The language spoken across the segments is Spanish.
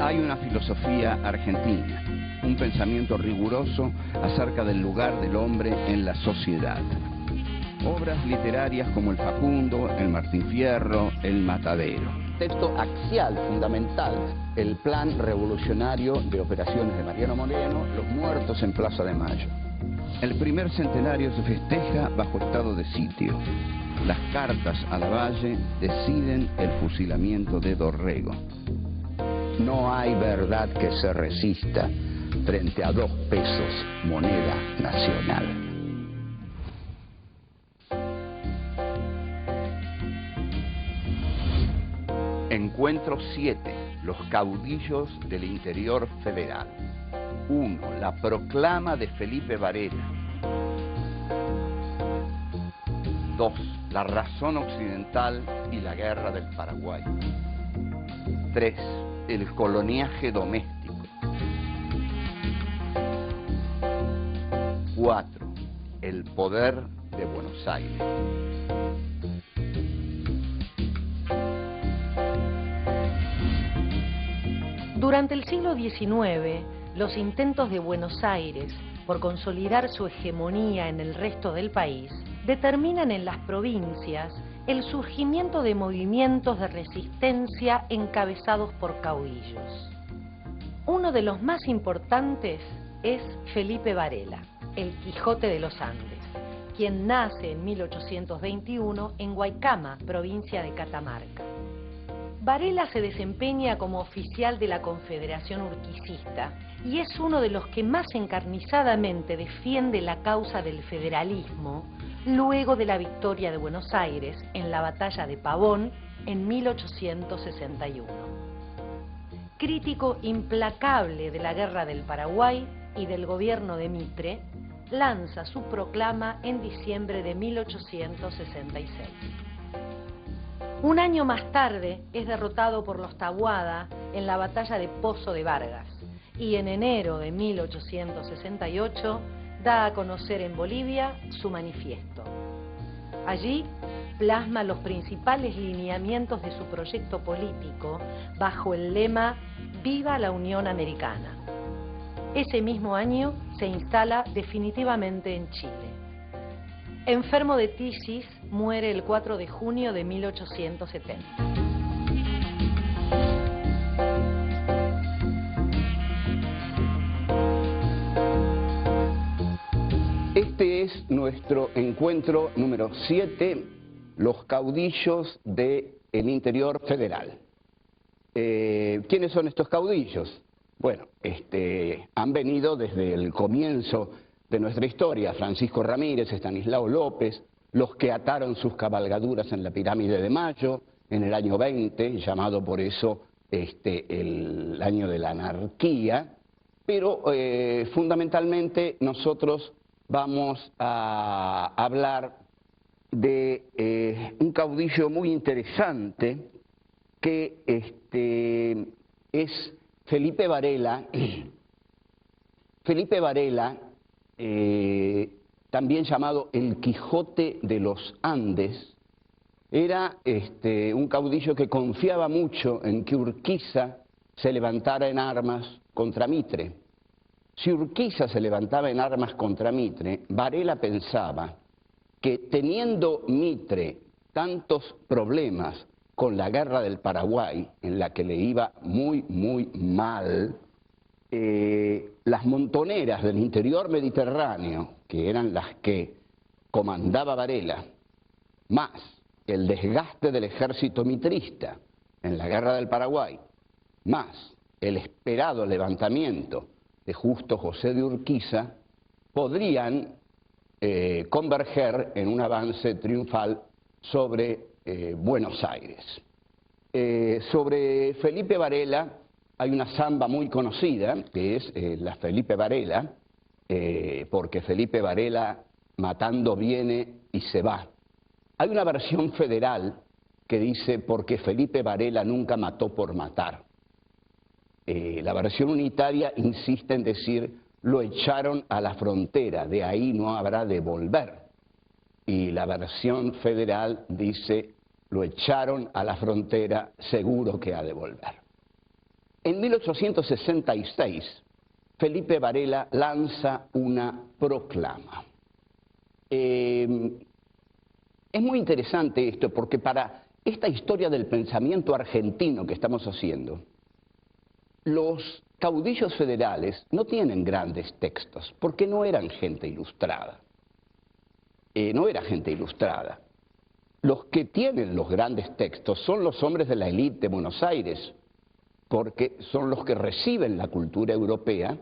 Hay una filosofía argentina, un pensamiento riguroso acerca del lugar del hombre en la sociedad. Obras literarias como El Facundo, El Martín Fierro, El Matadero. Texto axial, fundamental, el plan revolucionario de operaciones de Mariano Moreno, Los muertos en Plaza de Mayo. El primer centenario se festeja bajo estado de sitio. Las cartas a Lavalle deciden el fusilamiento de Dorrego. No hay verdad que se resista frente a 2 pesos, moneda nacional. Encuentro 7. Los caudillos del interior federal. 1. La proclama de Felipe Varela. 2. La razón occidental y la guerra del Paraguay. 3. El coloniaje doméstico. 4. El poder de Buenos Aires. Durante el siglo XIX, los intentos de Buenos Aires por consolidar su hegemonía en el resto del país determinan en las provincias el surgimiento de movimientos de resistencia encabezados por caudillos. Uno de los más importantes es Felipe Varela, el Quijote de los Andes, quien nace en 1821 en Guaycama, provincia de Catamarca. Varela se desempeña como oficial de la Confederación Urquicista y es uno de los que más encarnizadamente defiende la causa del federalismo luego de la victoria de Buenos Aires en la batalla de Pavón en 1861. Crítico implacable de la guerra del Paraguay y del gobierno de Mitre, lanza su proclama en diciembre de 1866. Un año más tarde es derrotado por los Taboada en la batalla de Pozo de Vargas y en enero de 1868 da a conocer en Bolivia su manifiesto. Allí plasma los principales lineamientos de su proyecto político bajo el lema «Viva la Unión Americana». Ese mismo año se instala definitivamente en Chile. Enfermo de tisis, muere el 4 de junio de 1870. Este es nuestro encuentro número 7, los caudillos del interior federal. ¿Quiénes son estos caudillos? Bueno, han venido desde el comienzo de nuestra historia: Francisco Ramírez, Estanislao López, los que ataron sus cabalgaduras en la Pirámide de Mayo en el año 20, llamado por eso el año de la anarquía, pero fundamentalmente nosotros vamos a hablar de un caudillo muy interesante que es Felipe Varela. Felipe Varela, también llamado el Quijote de los Andes, era un caudillo que confiaba mucho en que Urquiza se levantara en armas contra Mitre. Si Urquiza se levantaba en armas contra Mitre, Varela pensaba que teniendo Mitre tantos problemas con la guerra del Paraguay, en la que le iba muy, muy mal, las montoneras del interior mediterráneo, que eran las que comandaba Varela, más el desgaste del ejército mitrista en la guerra del Paraguay, más el esperado levantamiento de Justo José de Urquiza, podrían converger en un avance triunfal sobre Buenos Aires. Sobre Felipe Varela hay una samba muy conocida, que es la Felipe Varela, porque Felipe Varela matando viene y se va. Hay una versión federal que dice porque Felipe Varela nunca mató por matar. La versión unitaria insiste en decir lo echaron a la frontera, de ahí no habrá de volver. Y la versión federal dice lo echaron a la frontera, seguro que ha de volver. En 1866, Felipe Varela lanza una proclama. Es muy interesante esto porque para esta historia del pensamiento argentino que estamos haciendo, los caudillos federales no tienen grandes textos porque no eran gente ilustrada. No era gente ilustrada. Los que tienen los grandes textos son los hombres de la élite de Buenos Aires, porque son los que reciben la cultura europea,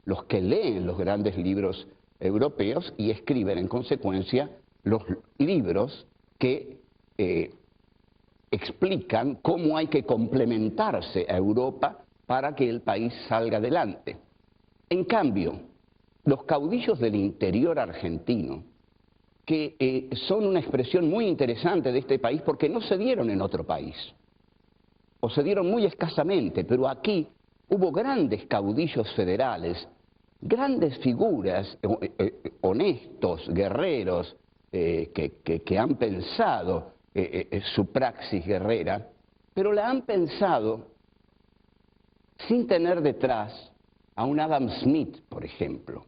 los que leen los grandes libros europeos y escriben en consecuencia los libros que explican cómo hay que complementarse a Europa para que el país salga adelante. En cambio, los caudillos del interior argentino, que son una expresión muy interesante de este país porque no se dieron en otro país, o se dieron muy escasamente, pero aquí hubo grandes caudillos federales, grandes figuras, honestos, guerreros, que han pensado su praxis guerrera, pero la han pensado sin tener detrás a un Adam Smith, por ejemplo.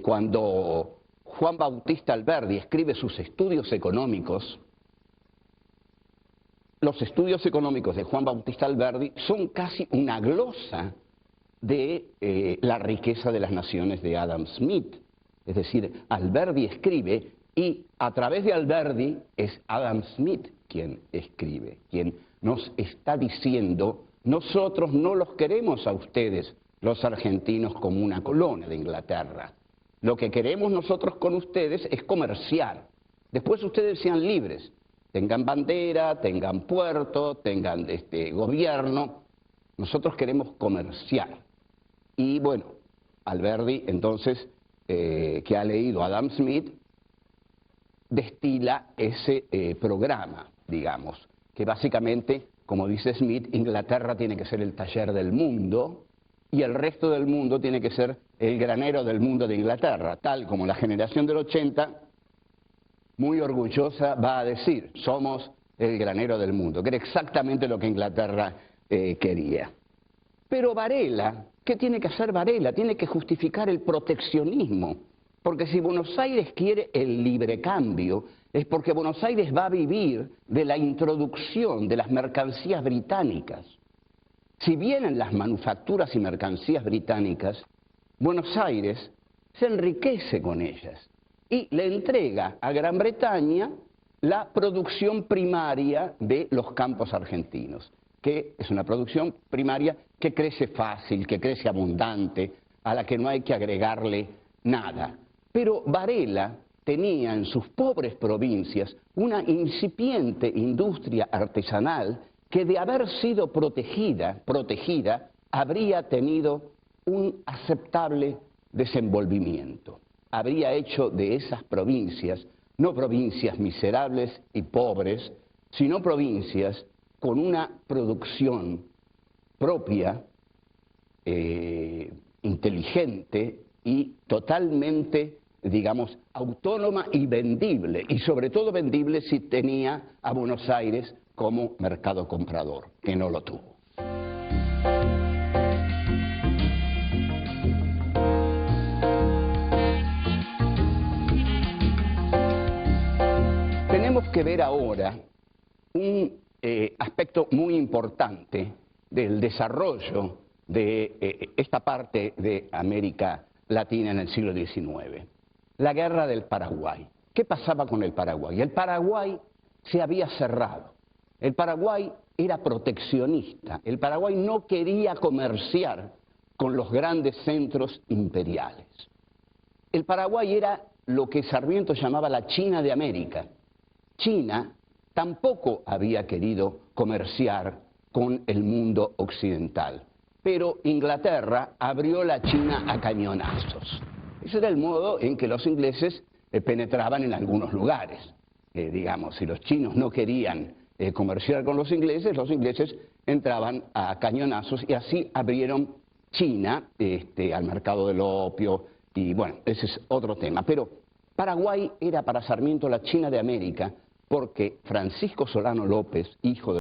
Cuando Juan Bautista Alberdi escribe sus estudios económicos, los estudios económicos de Juan Bautista Alberdi son casi una glosa de la riqueza de las naciones de Adam Smith. Es decir, Alberdi escribe y a través de Alberdi es Adam Smith quien escribe, quien nos está diciendo: nosotros no los queremos a ustedes, los argentinos, como una colonia de Inglaterra. Lo que queremos nosotros con ustedes es comerciar. Después ustedes sean libres, tengan bandera, tengan puerto, tengan gobierno. Nosotros queremos comerciar. Y bueno, Alberdi entonces, que ha leído a Adam Smith, destila ese programa, digamos, que básicamente, como dice Smith, Inglaterra tiene que ser el taller del mundo y el resto del mundo tiene que ser el granero del mundo de Inglaterra, tal como la generación del 80, muy orgullosa, va a decir: somos el granero del mundo, que era exactamente lo que Inglaterra quería. Pero Varela, ¿qué tiene que hacer Varela? Tiene que justificar el proteccionismo, porque si Buenos Aires quiere el libre cambio, es porque Buenos Aires va a vivir de la introducción de las mercancías británicas. Si vienen las manufacturas y mercancías británicas, Buenos Aires se enriquece con ellas y le entrega a Gran Bretaña la producción primaria de los campos argentinos, que es una producción primaria que crece fácil, que crece abundante, a la que no hay que agregarle nada. Pero Varela tenía en sus pobres provincias una incipiente industria artesanal que, de haber sido protegida, habría tenido un aceptable desenvolvimiento. Habría hecho de esas provincias, no provincias miserables y pobres, sino provincias con una producción propia, inteligente y totalmente, digamos, autónoma y vendible, y sobre todo vendible si tenía a Buenos Aires como mercado comprador, que no lo tuvo. Tenemos que ver ahora un aspecto muy importante del desarrollo de esta parte de América Latina en el siglo XIX. La guerra del Paraguay. ¿Qué pasaba con el Paraguay? El Paraguay se había cerrado. El Paraguay era proteccionista. El Paraguay no quería comerciar con los grandes centros imperiales. El Paraguay era lo que Sarmiento llamaba la China de América. China tampoco había querido comerciar con el mundo occidental, pero Inglaterra abrió la China a cañonazos. Ese era el modo en que los ingleses penetraban en algunos lugares. Digamos, si los chinos no querían comerciar con los ingleses entraban a cañonazos y así abrieron China al mercado del opio, y bueno, ese es otro tema. Pero Paraguay era para Sarmiento la China de América porque Francisco Solano López, hijo de